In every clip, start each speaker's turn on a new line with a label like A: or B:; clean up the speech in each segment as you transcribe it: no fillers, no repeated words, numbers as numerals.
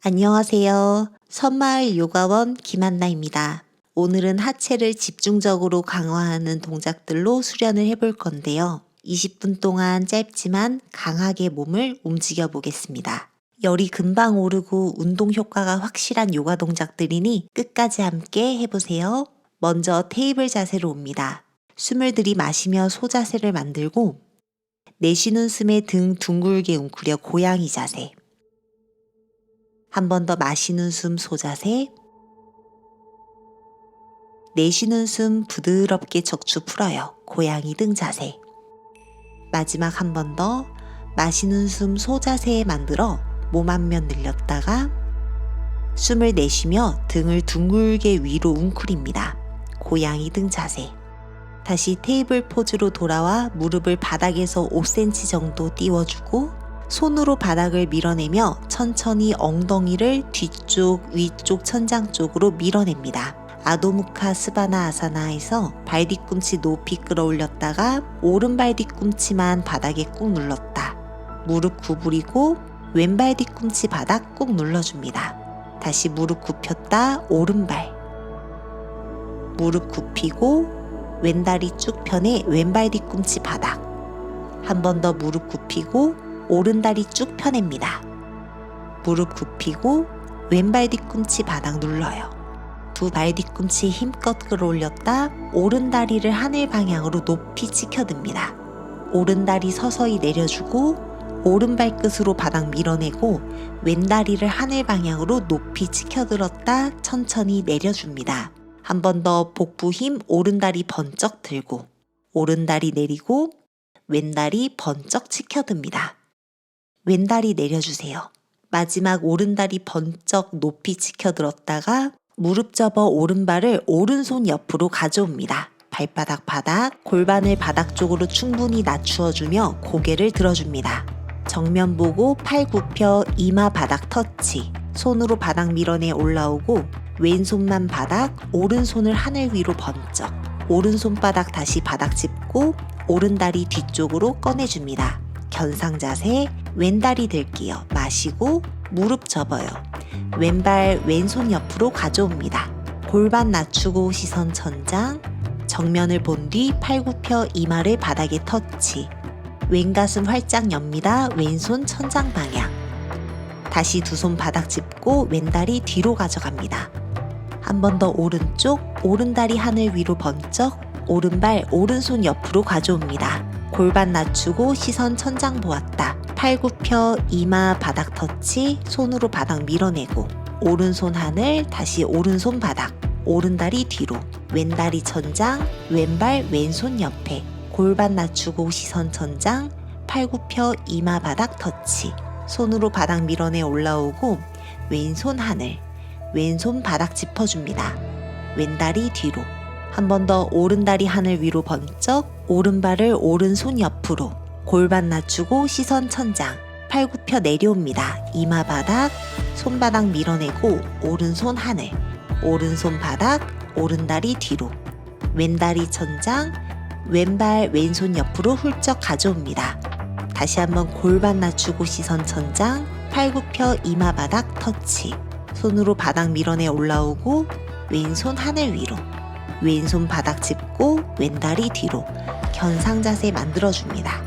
A: 안녕하세요. 섬마을 요가원 김한나입니다. 오늘은 하체를 집중적으로 강화하는 동작들로 수련을 해볼 건데요. 20분 동안 짧지만 강하게 몸을 움직여 보겠습니다. 열이 금방 오르고 운동 효과가 확실한 요가 동작들이니 끝까지 함께 해보세요. 먼저 테이블 자세로 옵니다. 숨을 들이마시며 소자세를 만들고 내쉬는 숨에 등 둥글게 웅크려 고양이 자세. 한 번 더 마시는 숨 소자세, 내쉬는 숨 부드럽게 척추 풀어요. 고양이 등 자세. 마지막 한 번 더 마시는 숨 소자세 만들어 몸 앞면 늘렸다가 숨을 내쉬며 등을 둥글게 위로 웅크립니다. 고양이 등 자세. 다시 테이블 포즈로 돌아와 무릎을 바닥에서 5cm 정도 띄워주고 손으로 바닥을 밀어내며 천천히 엉덩이를 뒤쪽, 위쪽 천장 쪽으로 밀어냅니다. 아도무카 스바나 아사나에서 발 뒤꿈치 높이 끌어올렸다가 오른발 뒤꿈치만 바닥에 꾹 눌렀다. 무릎 구부리고 왼발 뒤꿈치 바닥 꾹 눌러줍니다. 다시 무릎 굽혔다 오른발. 무릎 굽히고 왼다리 쭉 펴내 왼발 뒤꿈치 바닥. 한 번 더 무릎 굽히고 오른다리 쭉 펴냅니다. 무릎 굽히고 왼발 뒤꿈치 바닥 눌러요. 두 발 뒤꿈치 힘껏 끌어올렸다 오른다리를 하늘 방향으로 높이 치켜듭니다. 오른다리 서서히 내려주고 오른발끝으로 바닥 밀어내고 왼다리를 하늘 방향으로 높이 치켜들었다 천천히 내려줍니다. 한 번 더 복부 힘 오른다리 번쩍 들고 오른다리 내리고 왼다리 번쩍 치켜듭니다. 왼다리 내려주세요. 마지막 오른다리 번쩍 높이 치켜들었다가 무릎 접어 오른발을 오른손 옆으로 가져옵니다. 발바닥 바닥, 골반을 바닥 쪽으로 충분히 낮추어주며 고개를 들어줍니다. 정면 보고 팔 굽혀 이마 바닥 터치, 손으로 바닥 밀어내 올라오고 왼손만 바닥, 오른손을 하늘 위로 번쩍, 오른손바닥 다시 바닥 짚고 오른다리 뒤쪽으로 꺼내줍니다. 견상 자세, 왼다리 들게요. 마시고 무릎 접어요. 왼발 왼손 옆으로 가져옵니다. 골반 낮추고 시선 천장, 정면을 본 뒤 팔 굽혀 이마를 바닥에 터치, 왼가슴 활짝 엽니다. 왼손 천장 방향. 다시 두 손 바닥 짚고 왼다리 뒤로 가져갑니다. 한 번 더 오른쪽, 오른다리 하늘 위로 번쩍, 오른발 오른손 옆으로 가져옵니다. 골반 낮추고 시선 천장 보았다. 팔 굽혀 이마 바닥 터치, 손으로 바닥 밀어내고 오른손 하늘, 다시 오른손 바닥, 오른다리 뒤로, 왼다리 천장, 왼발 왼손 옆에, 골반 낮추고 시선 천장, 팔 굽혀 이마 바닥 터치, 손으로 바닥 밀어내 올라오고 왼손 하늘, 왼손 바닥 짚어줍니다. 왼다리 뒤로, 한 번 더 오른다리 하늘 위로 번쩍, 오른발을 오른손 옆으로, 골반 낮추고 시선 천장, 팔 굽혀 내려옵니다. 이마 바닥, 손바닥 밀어내고 오른손 하늘, 오른손 바닥, 오른다리 뒤로, 왼다리 천장, 왼발 왼손 옆으로 훌쩍 가져옵니다. 다시 한번 골반 낮추고 시선 천장, 팔 굽혀 이마 바닥 터치, 손으로 바닥 밀어내 올라오고 왼손 하늘 위로, 왼손 바닥 짚고 왼다리 뒤로 견상 자세 만들어줍니다.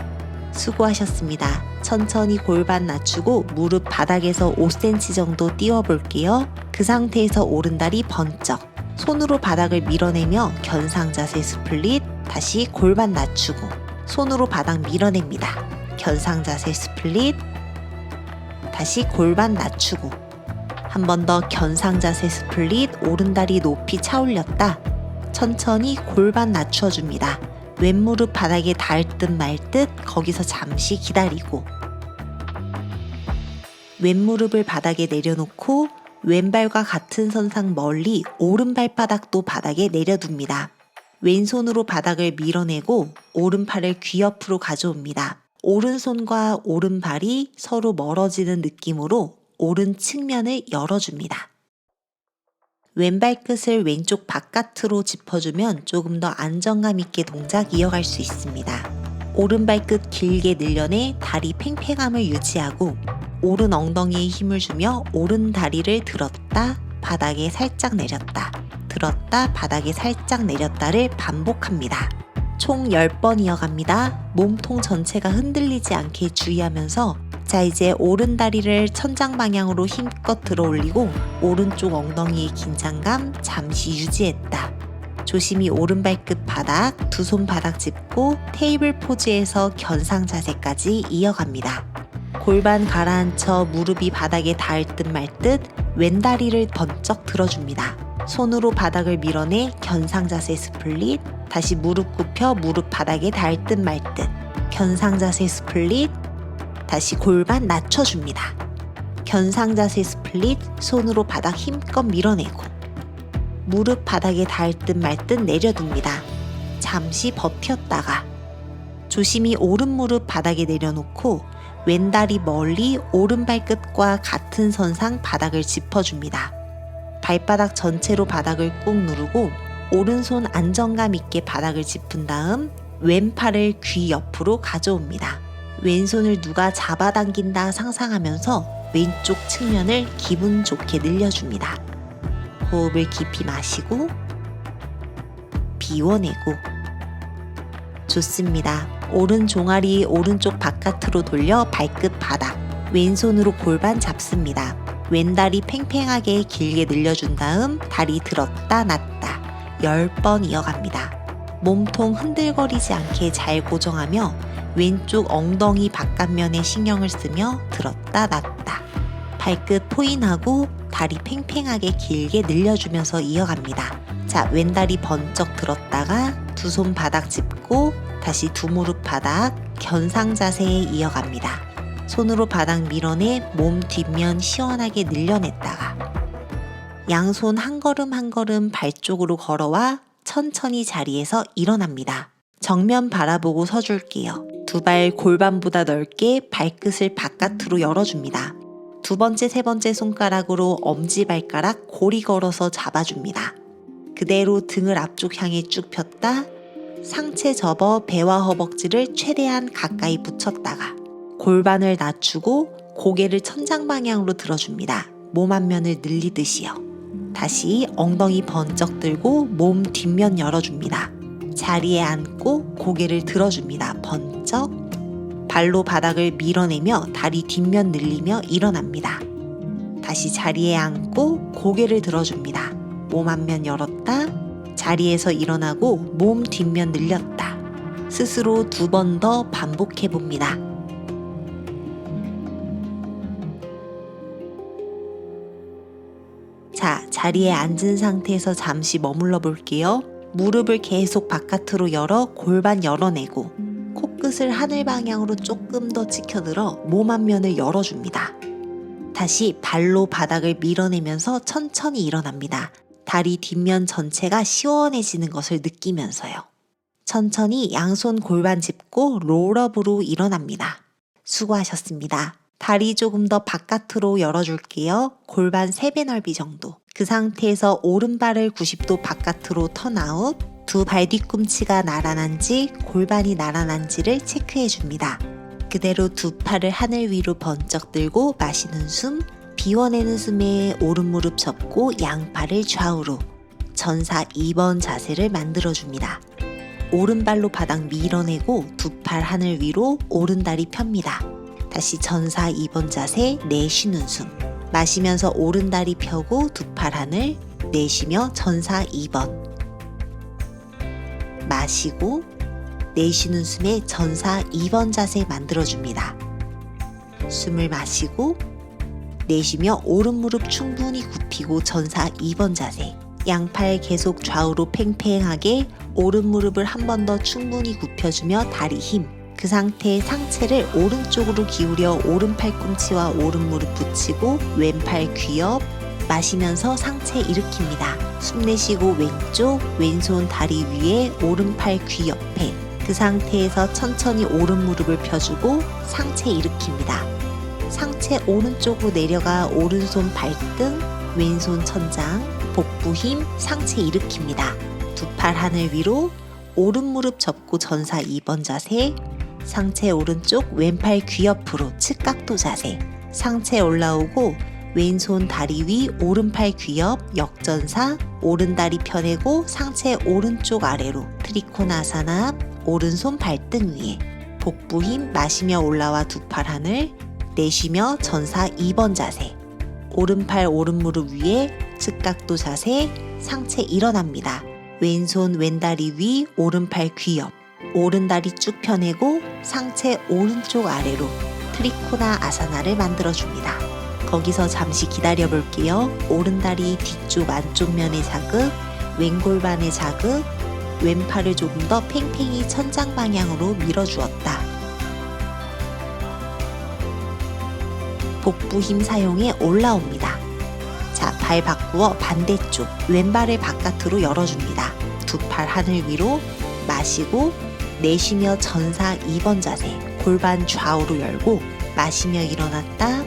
A: 수고하셨습니다. 천천히 골반 낮추고 무릎 바닥에서 5cm 정도 띄워 볼게요. 그 상태에서 오른다리 번쩍, 손으로 바닥을 밀어내며 견상 자세 스플릿, 다시 골반 낮추고 손으로 바닥 밀어냅니다. 견상 자세 스플릿, 다시 골반 낮추고 한 번 더 견상 자세 스플릿, 오른다리 높이 차 올렸다 천천히 골반 낮춰줍니다. 왼무릎 바닥에 닿을 듯 말 듯 거기서 잠시 기다리고 왼무릎을 바닥에 내려놓고 왼발과 같은 선상 멀리 오른발바닥도 바닥에 내려둡니다. 왼손으로 바닥을 밀어내고 오른팔을 귀 옆으로 가져옵니다. 오른손과 오른발이 서로 멀어지는 느낌으로 오른 측면을 열어줍니다. 왼발끝을 왼쪽 바깥으로 짚어주면 조금 더 안정감 있게 동작 이어갈 수 있습니다. 오른발끝 길게 늘려내 다리 팽팽함을 유지하고 오른 엉덩이에 힘을 주며 오른 다리를 들었다 바닥에 살짝 내렸다 들었다 바닥에 살짝 내렸다를 반복합니다. 총 10번 이어갑니다. 몸통 전체가 흔들리지 않게 주의하면서 자, 이제 오른 다리를 천장 방향으로 힘껏 들어 올리고 오른쪽 엉덩이의 긴장감 잠시 유지했다. 조심히 오른발끝 바닥, 두 손 바닥 짚고 테이블 포즈에서 견상 자세까지 이어갑니다. 골반 가라앉혀 무릎이 바닥에 닿을 듯 말 듯 왼다리를 번쩍 들어줍니다. 손으로 바닥을 밀어내 견상 자세 스플릿, 다시 무릎 굽혀 무릎 바닥에 닿을 듯 말 듯 견상 자세 스플릿, 다시 골반 낮춰줍니다. 견상 자세 스플릿, 손으로 바닥 힘껏 밀어내고 무릎 바닥에 닿을 듯 말 듯 내려둡니다. 잠시 버텼다가 조심히 오른 무릎 바닥에 내려놓고 왼다리 멀리 오른발끝과 같은 선상 바닥을 짚어줍니다. 발바닥 전체로 바닥을 꾹 누르고 오른손 안정감 있게 바닥을 짚은 다음 왼팔을 귀 옆으로 가져옵니다. 왼손을 누가 잡아당긴다 상상하면서 왼쪽 측면을 기분 좋게 늘려줍니다. 호흡을 깊이 마시고 비워내고 좋습니다. 오른 종아리 오른쪽 바깥으로 돌려 발끝 바닥, 왼손으로 골반 잡습니다. 왼다리 팽팽하게 길게 늘려준 다음 다리 들었다 놨다 10번 이어갑니다. 몸통 흔들거리지 않게 잘 고정하며 왼쪽 엉덩이 바깥면에 신경을 쓰며 들었다 놨다. 발끝 포인하고 다리 팽팽하게 길게 늘려주면서 이어갑니다. 자, 왼다리 번쩍 들었다가 두 손 바닥 짚고 다시 두 무릎 바닥 견상 자세에 이어갑니다. 손으로 바닥 밀어내 몸 뒷면 시원하게 늘려냈다가 양손 한 걸음 한 걸음 발 쪽으로 걸어와 천천히 자리에서 일어납니다. 정면 바라보고 서줄게요. 두 발 골반보다 넓게 발끝을 바깥으로 열어줍니다. 두 번째, 세 번째 손가락으로 엄지발가락 고리 걸어서 잡아줍니다. 그대로 등을 앞쪽 향해 쭉 폈다 상체 접어 배와 허벅지를 최대한 가까이 붙였다가 골반을 낮추고 고개를 천장 방향으로 들어줍니다. 몸 앞면을 늘리듯이요. 다시 엉덩이 번쩍 들고 몸 뒷면 열어줍니다. 자리에 앉고 고개를 들어줍니다. 번쩍 발로 바닥을 밀어내며 다리 뒷면 늘리며 일어납니다. 다시 자리에 앉고 고개를 들어줍니다. 몸 앞면 열었다 자리에서 일어나고 몸 뒷면 늘렸다. 스스로 2번 더 반복해 봅니다. 자, 자리에 앉은 상태에서 잠시 머물러 볼게요. 무릎을 계속 바깥으로 열어 골반 열어내고 코끝을 하늘 방향으로 조금 더 치켜들어 몸 앞면을 열어줍니다. 다시 발로 바닥을 밀어내면서 천천히 일어납니다. 다리 뒷면 전체가 시원해지는 것을 느끼면서요. 천천히 양손 골반 짚고 롤업으로 일어납니다. 수고하셨습니다. 다리 조금 더 바깥으로 열어줄게요. 골반 3배 넓이 정도. 그 상태에서 오른발을 90도 바깥으로 턴아웃. 두 발 뒤꿈치가 나란한지 골반이 나란한지를 체크해줍니다. 그대로 두 팔을 하늘 위로 번쩍 들고 마시는 숨, 비워내는 숨에 오른 무릎 접고 양팔을 좌우로 전사 2번 자세를 만들어줍니다. 오른발로 바닥 밀어내고 두 팔 하늘 위로 오른다리 펴니다. 다시 전사 2번 자세 내쉬는 숨, 마시면서 오른다리 펴고 두 팔 하늘 내쉬며 전사 2번 마시고 내쉬는 숨에 전사 2번 자세 만들어줍니다. 숨을 마시고 내쉬며 오른 무릎 충분히 굽히고 전사 2번 자세. 양팔 계속 좌우로 팽팽하게 오른 무릎을 한 번 더 충분히 굽혀주며 다리 힘. 그 상태에 상체를 오른쪽으로 기울여 오른 팔꿈치와 오른 무릎 붙이고 왼팔 귀옆. 마시면서 상체 일으킵니다. 숨 내쉬고 왼쪽, 왼손 다리 위에 오른팔 귀 옆에. 그 상태에서 천천히 오른 무릎을 펴주고 상체 일으킵니다. 상체 오른쪽으로 내려가 오른손 발등, 왼손 천장, 복부 힘, 상체 일으킵니다. 두 팔 하늘 위로, 오른 무릎 접고 전사 2번 자세, 상체 오른쪽 왼팔 귀 옆으로 측각도 자세, 상체 올라오고 왼손 다리 위 오른팔 귀옆 역전사, 오른다리 펴내고 상체 오른쪽 아래로 트리코나아사나, 오른손 발등 위에 복부 힘 마시며 올라와 두 팔 하늘, 내쉬며 전사 2번 자세, 오른팔 오른무릎 위에 측각도 자세, 상체 일어납니다. 왼손 왼다리 위 오른팔 귀옆, 오른다리 쭉 펴내고 상체 오른쪽 아래로 트리코나아사나를 만들어줍니다. 거기서 잠시 기다려 볼게요. 오른다리 뒤쪽 안쪽 면의 자극, 왼골반의 자극, 왼팔을 조금 더 팽팽히 천장 방향으로 밀어주었다. 복부 힘 사용해 올라옵니다. 자, 발 바꾸어 반대쪽 왼발을 바깥으로 열어줍니다. 두 팔 하늘 위로 마시고 내쉬며 전사 2번 자세, 골반 좌우로 열고 마시며 일어났다.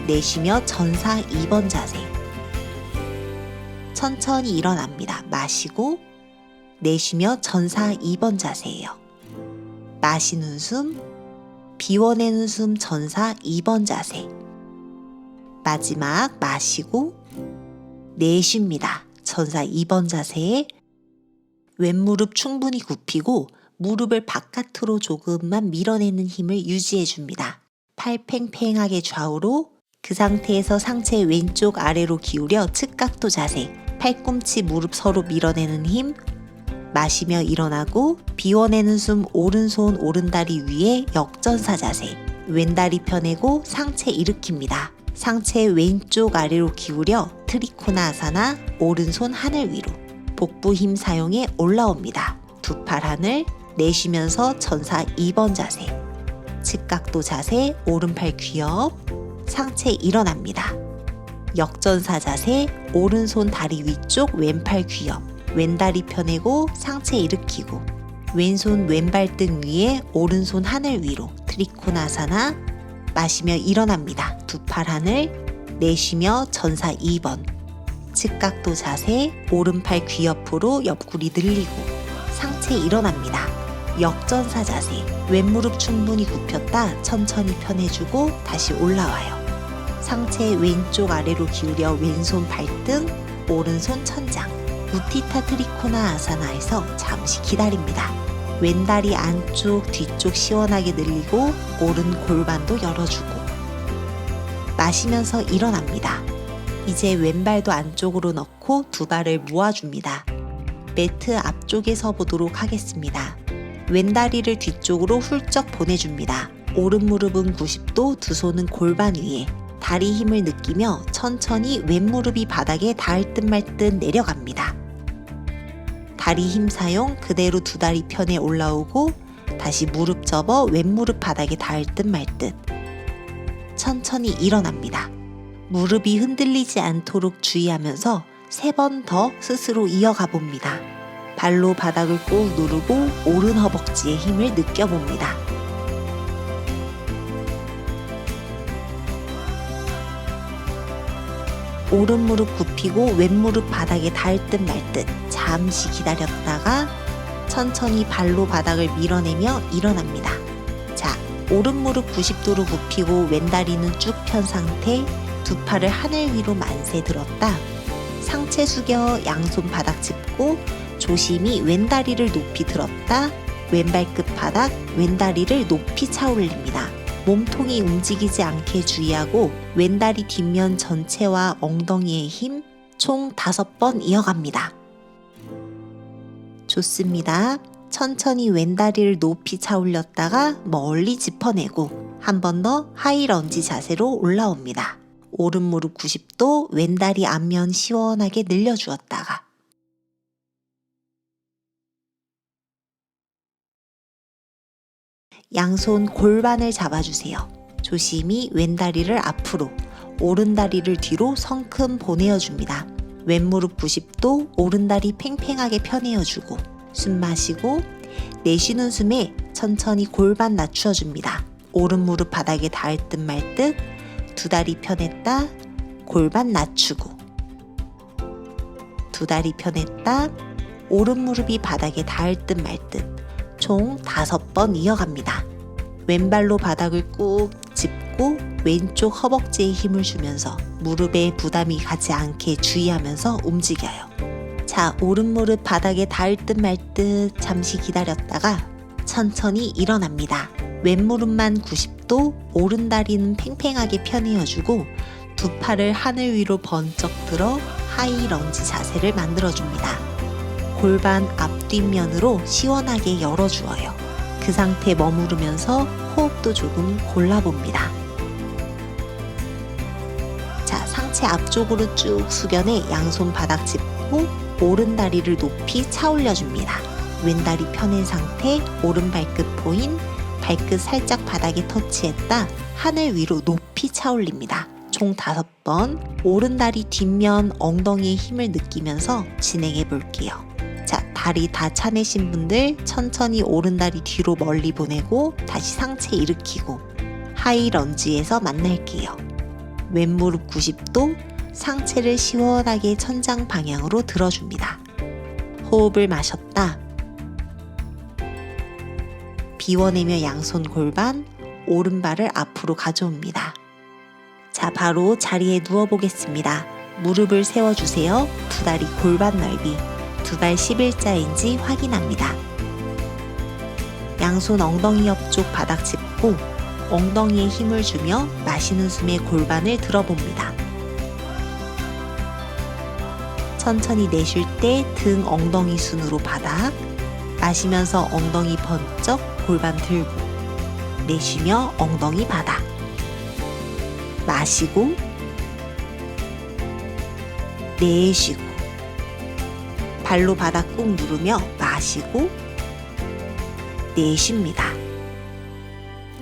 A: 내쉬며 전사 2번 자세. 천천히 일어납니다. 마시고 내쉬며 전사 2번 자세예요. 마시는 숨, 비워내는 숨 전사 2번 자세. 마지막 마시고 내쉽니다. 전사 2번 자세에 왼무릎 충분히 굽히고 무릎을 바깥으로 조금만 밀어내는 힘을 유지해 줍니다. 팔 팽팽하게 좌우로, 그 상태에서 상체 왼쪽 아래로 기울여 측각도 자세, 팔꿈치 무릎 서로 밀어내는 힘, 마시며 일어나고 비워내는 숨 오른손 오른다리 위에 역전사 자세, 왼다리 펴내고 상체 일으킵니다. 상체 왼쪽 아래로 기울여 트리코나아사나, 오른손 하늘 위로 복부 힘 사용해 올라옵니다. 두 팔 하늘, 내쉬면서 전사 2번 자세, 측각도 자세, 오른팔 귀옆, 상체 일어납니다. 역전사 자세, 오른손 다리 위쪽 왼팔 귀옆, 왼다리 펴내고 상체 일으키고 왼손 왼발등 위에 오른손 하늘 위로 트리코나아사나, 마시며 일어납니다. 두 팔 하늘, 내쉬며 전사 2번, 측각도 자세, 오른팔 귀옆으로 옆구리 늘리고 상체 일어납니다. 역전사 자세, 왼무릎 충분히 굽혔다 천천히 펴내주고 다시 올라와요. 상체 왼쪽 아래로 기울여 왼손 발등, 오른손 천장, 우티타 트리코나아사나에서 잠시 기다립니다. 왼다리 안쪽 뒤쪽 시원하게 늘리고 오른 골반도 열어주고 마시면서 일어납니다. 이제 왼발도 안쪽으로 넣고 두 발을 모아줍니다. 매트 앞쪽에 서 보도록 하겠습니다. 왼다리를 뒤쪽으로 훌쩍 보내줍니다. 오른 무릎은 90도, 두 손은 골반 위에, 다리 힘을 느끼며 천천히 왼무릎이 바닥에 닿을 듯 말 듯 내려갑니다. 다리 힘 사용, 그대로 두 다리 편에 올라오고 다시 무릎 접어 왼무릎 바닥에 닿을 듯 말 듯. 천천히 일어납니다. 무릎이 흔들리지 않도록 주의하면서 3번 더 스스로 이어가 봅니다. 발로 바닥을 꾹 누르고 오른 허벅지의 힘을 느껴봅니다. 오른 무릎 굽히고 왼무릎 바닥에 닿을 듯 말 듯 잠시 기다렸다가 천천히 발로 바닥을 밀어내며 일어납니다. 자, 오른 무릎 90도로 굽히고 왼다리는 쭉 편 상태, 두 팔을 하늘 위로 만세 들었다. 상체 숙여 양손 바닥 짚고 조심히 왼다리를 높이 들었다. 왼발끝 바닥, 왼다리를 높이 차올립니다. 몸통이 움직이지 않게 주의하고 왼다리 뒷면 전체와 엉덩이의 힘 총 5번 이어갑니다. 좋습니다. 천천히 왼다리를 높이 차올렸다가 멀리 짚어내고 한 번 더 하이런지 자세로 올라옵니다. 오른 무릎 90도, 왼다리 앞면 시원하게 늘려주었다가 양손 골반을 잡아주세요. 조심히 왼다리를 앞으로, 오른다리를 뒤로 성큼 보내어줍니다. 왼무릎 90도, 오른다리 팽팽하게 펴내어주고 숨 마시고 내쉬는 숨에 천천히 골반 낮추어줍니다. 오른무릎 바닥에 닿을 듯 말 듯 두 다리 펴냈다, 골반 낮추고 두 다리 펴냈다, 오른무릎이 바닥에 닿을 듯 말 듯 총 5번 이어갑니다. 왼발로 바닥을 꾹 짚고 내려놓고 왼쪽 허벅지에 힘을 주면서 무릎에 부담이 가지 않게 주의하면서 움직여요. 자, 오른 무릎 바닥에 닿을 듯 말 듯 잠시 기다렸다가 천천히 일어납니다. 왼 무릎만 90도, 오른 다리는 팽팽하게 펴내어주고 두 팔을 하늘 위로 번쩍 들어 하이 런지 자세를 만들어줍니다. 골반 앞뒷면으로 시원하게 열어주어요. 그 상태 머무르면서 호흡도 조금 골라봅니다. 자, 상체 앞쪽으로 쭉 숙여내 양손 바닥 짚고 오른 다리를 높이 차 올려줍니다. 왼 다리 펴낸 상태, 오른 발끝 포인, 발끝 살짝 바닥에 터치했다 하늘 위로 높이 차 올립니다. 총 5번, 오른 다리 뒷면 엉덩이에 힘을 느끼면서 진행해 볼게요. 자, 다리 다 차내신 분들 천천히 오른 다리 뒤로 멀리 보내고 다시 상체 일으키고 하이 런지에서 만날게요. 왼 무릎 90도, 상체를 시원하게 천장 방향으로 들어줍니다. 호흡을 마셨다. 비워내며 양손 골반, 오른발을 앞으로 가져옵니다. 자, 바로 자리에 누워보겠습니다. 무릎을 세워주세요. 두 다리 골반 넓이, 두 발 11자인지 확인합니다. 양손 엉덩이 옆쪽 바닥 짚고 엉덩이에 힘을 주며 마시는 숨에 골반을 들어봅니다. 천천히 내쉴 때 등 엉덩이 순으로 바닥, 마시면서 엉덩이 번쩍 골반 들고 내쉬며 엉덩이 바닥, 마시고 내쉬고 발로 바닥 꾹 누르며 마시고 내쉽니다.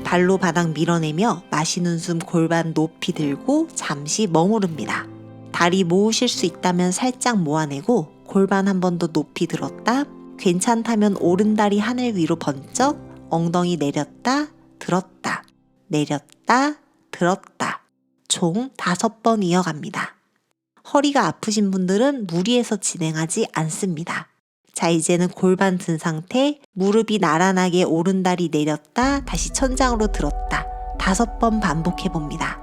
A: 발로 바닥 밀어내며 마시는 숨 골반 높이 들고 잠시 머무릅니다. 다리 모으실 수 있다면 살짝 모아내고 골반 한 번 더 높이 들었다. 괜찮다면 오른 다리 하늘 위로 번쩍, 엉덩이 내렸다 들었다 내렸다 들었다. 총 5번 이어갑니다. 허리가 아프신 분들은 무리해서 진행하지 않습니다. 자, 이제는 골반 든 상태, 무릎이 나란하게 오른 다리 내렸다 다시 천장으로 들었다 5번 반복해 봅니다.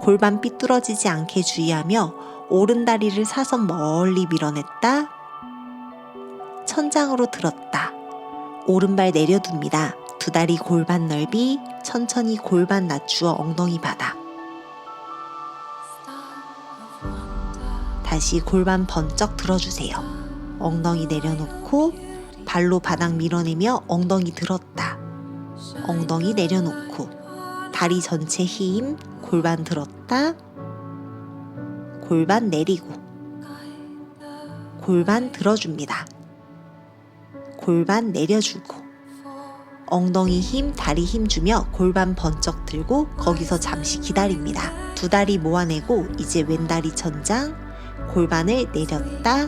A: 골반 삐뚤어지지 않게 주의하며 오른 다리를 사선 멀리 밀어냈다 천장으로 들었다 오른발 내려둡니다. 두 다리 골반 넓이, 천천히 골반 낮추어 엉덩이 바닥, 다시 골반 번쩍 들어주세요. 엉덩이 내려놓고 발로 바닥 밀어내며 엉덩이 들었다 엉덩이 내려놓고 다리 전체 힘, 골반 들었다 골반 내리고 골반 들어줍니다. 골반 내려주고 엉덩이 힘, 다리 힘 주며 골반 번쩍 들고 거기서 잠시 기다립니다. 두 다리 모아내고 이제 왼다리 천장, 골반을 내렸다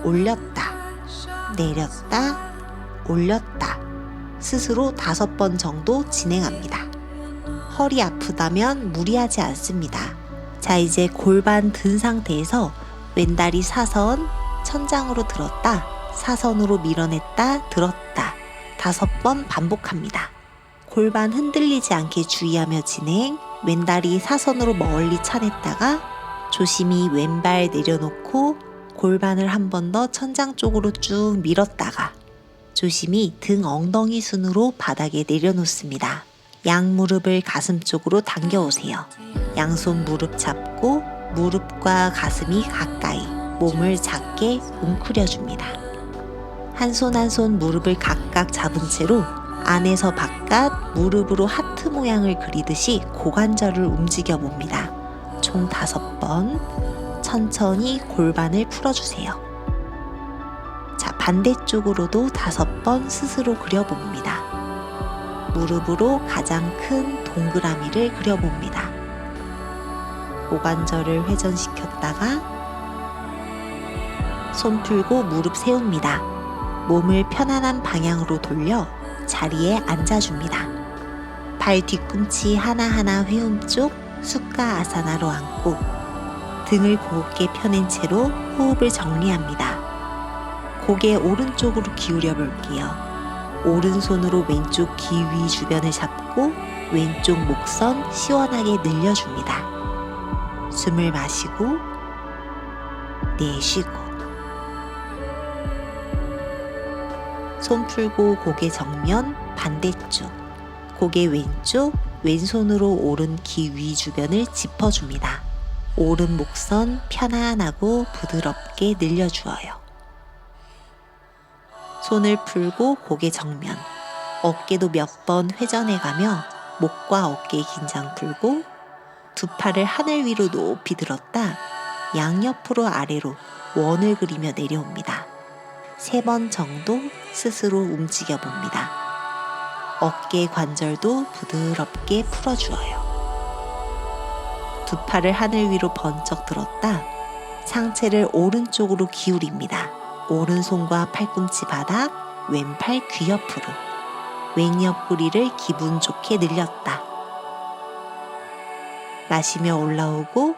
A: 올렸다 내렸다 올렸다 스스로 5번 정도 진행합니다. 허리 아프다면 무리하지 않습니다. 자, 이제 골반 든 상태에서 왼다리 사선, 천장으로 들었다 사선으로 밀어냈다 들었다 5번 반복합니다. 골반 흔들리지 않게 주의하며 진행. 왼다리 사선으로 멀리 차냈다가 조심히 왼발 내려놓고 골반을 한 번 더 천장 쪽으로 쭉 밀었다가 조심히 등 엉덩이 순으로 바닥에 내려놓습니다. 양 무릎을 가슴 쪽으로 당겨오세요. 양손 무릎 잡고 무릎과 가슴이 가까이, 몸을 작게 웅크려줍니다. 한 손 한 손 무릎을 각각 잡은 채로 안에서 바깥 무릎으로 하트 모양을 그리듯이 고관절을 움직여 봅니다. 총 5번 천천히 골반을 풀어주세요. 자, 반대쪽으로도 5번 스스로 그려봅니다. 무릎으로 가장 큰 동그라미를 그려봅니다. 고관절을 회전시켰다가 손 풀고 무릎 세웁니다. 몸을 편안한 방향으로 돌려 자리에 앉아줍니다. 발 뒤꿈치 하나하나 회음 쪽 숙가 아사나로 앉고 등을 곱게 펴낸 채로 호흡을 정리합니다. 고개 오른쪽으로 기울여 볼게요. 오른손으로 왼쪽 귀 위 주변을 잡고 왼쪽 목선 시원하게 늘려줍니다. 숨을 마시고 내쉬고 손 풀고 고개 정면 반대쪽 고개 왼쪽 왼손으로 오른 귀 위 주변을 짚어줍니다. 오른 목선 편안하고 부드럽게 늘려주어요. 손을 풀고 고개 정면 어깨도 몇 번 회전해가며 목과 어깨 긴장 풀고 두 팔을 하늘 위로 높이 들었다 양옆으로 아래로 원을 그리며 내려옵니다. 3번 정도 스스로 움직여 봅니다. 어깨 관절도 부드럽게 풀어주어요. 두 팔을 하늘 위로 번쩍 들었다 상체를 오른쪽으로 기울입니다. 오른손과 팔꿈치 바닥, 왼팔 귀 옆으로 왼옆구리를 기분 좋게 늘렸다. 마시며 올라오고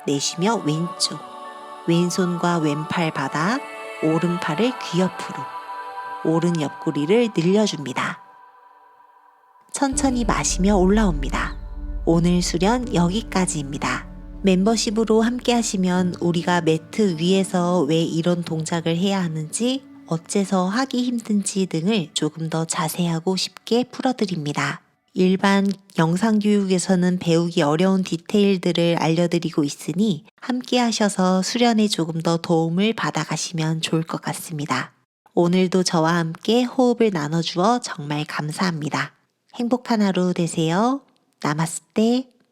A: 내쉬며 왼쪽 왼손과 왼팔 바닥 오른팔을 귀 옆으로 오른 옆구리를 늘려줍니다. 천천히 마시며 올라옵니다. 오늘 수련 여기까지입니다. 멤버십으로 함께 하시면 우리가 매트 위에서 왜 이런 동작을 해야 하는지 어째서 하기 힘든지 등을 조금 더 자세하고 쉽게 풀어드립니다. 일반 영상교육에서는 배우기 어려운 디테일들을 알려드리고 있으니 함께 하셔서 수련에 조금 더 도움을 받아가시면 좋을 것 같습니다. 오늘도 저와 함께 호흡을 나눠주어 정말 감사합니다. 행복한 하루 되세요. 나마스테.